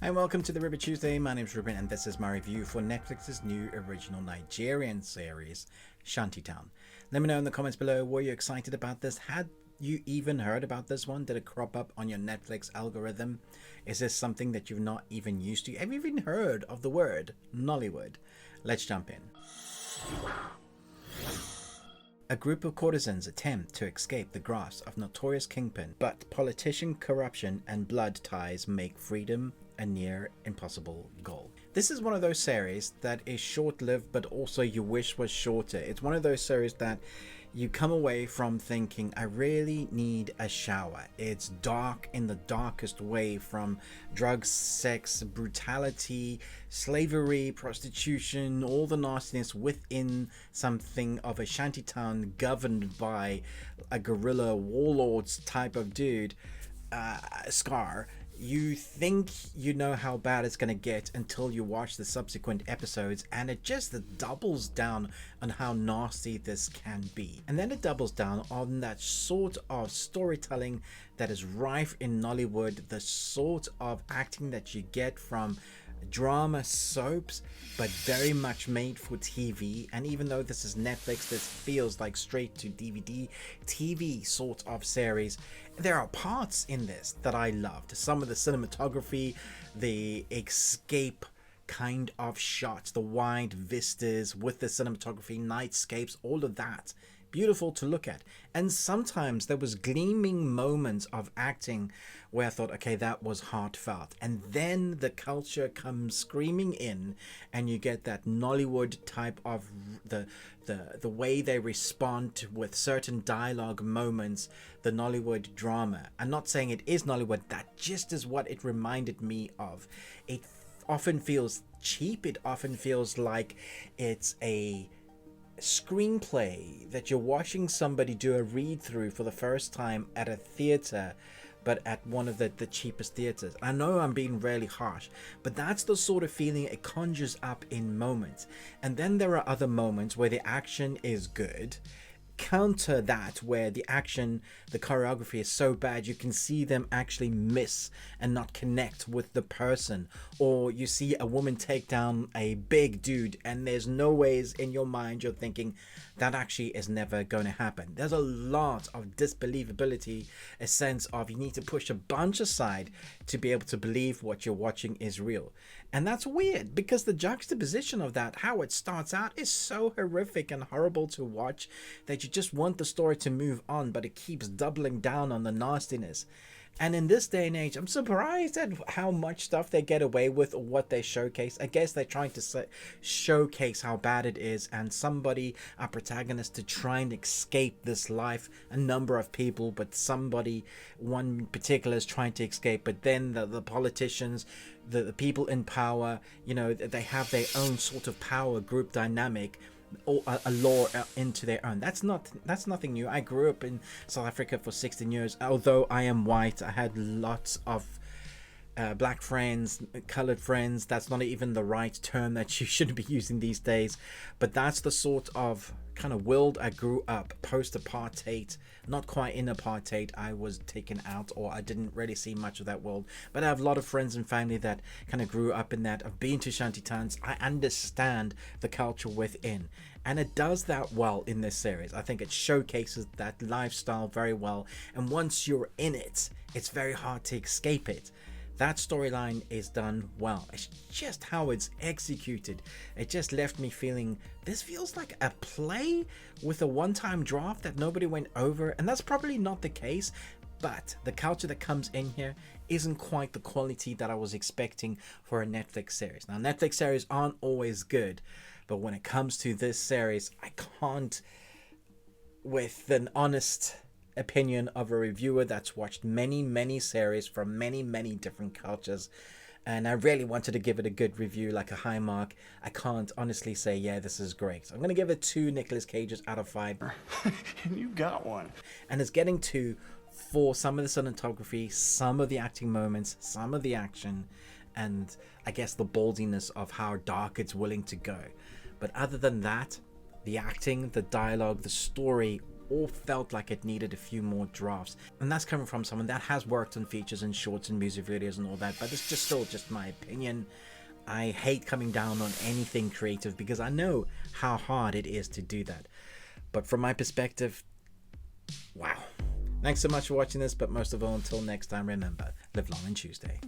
And welcome to the River Tuesday. My name is Ruben and this is my review for Netflix's new original Nigerian series, Shantytown. Let me know in the comments below, were you excited about this? Had you even heard about this one? Did it crop up on your Netflix algorithm? Is this something that you've not even used to? Have you even heard of the word Nollywood? Let's jump in. A group of courtesans attempt to escape the grasp of notorious kingpin, but politician corruption and blood ties make freedom a near impossible goal. This is one of those series that is short-lived, but also you wish was shorter. It's one of those series that you come away from thinking, I really need a shower. It's dark in the darkest way, from drugs, sex, brutality, slavery, prostitution, all the nastiness within something of a shantytown governed by a guerrilla warlords type of dude, Scar. You think you know how bad it's going to get until you watch the subsequent episodes, and it just doubles down on how nasty this can be. And then it doubles down on that sort of storytelling that is rife in Nollywood, the sort of acting that you get from drama soaps, but very much made for TV. And even though this is Netflix, this feels like straight to DVD TV sort of series. There are parts in this that I loved. Some of the cinematography, the escape kind of shots, the wide vistas with the cinematography, nightscapes, all of that beautiful to look at. And sometimes there was gleaming moments of acting where I thought, okay, that was heartfelt. And then the culture comes screaming in and you get that Nollywood type of the way they respond with certain dialogue moments, the Nollywood drama. I'm not saying it is Nollywood, that just is what it reminded me of. It often feels cheap. It often feels like it's a screenplay that you're watching somebody do a read through for the first time at a theater, but at one of the cheapest theaters. I know I'm being really harsh, but that's the sort of feeling it conjures up in moments. And then there are other moments where the action is good. Counter that, where the action, the choreography is so bad you can see them actually miss and not connect with the person, or you see a woman take down a big dude and there's no ways in your mind you're thinking that actually is never going to happen. There's a lot of disbelievability, a sense of you need to push a bunch aside to be able to believe what you're watching is real. And that's weird because the juxtaposition of that, how it starts out, is so horrific and horrible to watch that you just want the story to move on, but it keeps doubling down on the nastiness. And in this day and age, I'm surprised at how much stuff they get away with or what they showcase. I guess they're trying to showcase how bad it is, and somebody, a protagonist, to try and escape this life. A number of people, but somebody, one particular, is trying to escape. But then the politicians, the people in power, you know, they have their own sort of power group dynamic, or a law into their own. That's nothing new. I grew up in South Africa for 16 years. Although I am white, I had lots of black friends, colored friends. That's not even the right term that you should be using these days, but that's the sort of kind of world I grew up post-apartheid. Not quite in apartheid, I was taken out, or I didn't really see much of that world, but I have a lot of friends and family that kind of grew up in that. I've been to shantytowns. I understand the culture within, and it does that well in this series. I think it showcases that lifestyle very well, and once you're in it, it's very hard to escape it. That storyline is done well. It's just how it's executed. It just left me feeling this feels like a play with a one-time draft that nobody went over. And that's probably not the case, but the culture that comes in here isn't quite the quality that I was expecting for a Netflix series. Now, Netflix series aren't always good, but when it comes to this series, I can't, with an honest opinion of a reviewer that's watched many series from many different cultures, and I really wanted to give it a good review, like a high mark. I can't honestly say, yeah, this is great. So I'm going to give it 2 Nicolas Cages out of 5. You got one. And it's getting 2 for some of the cinematography, some of the acting moments, some of the action, and I guess the baldiness of how dark it's willing to go. But other than that, the acting, the dialogue, the story, all felt like it needed a few more drafts. And that's coming from someone that has worked on features and shorts and music videos and all that, but it's just still just my opinion. I hate coming down on anything creative because I know how hard it is to do that. But from my perspective, wow. Thanks so much for watching this, but most of all, until next time, remember, live long and Tuesday.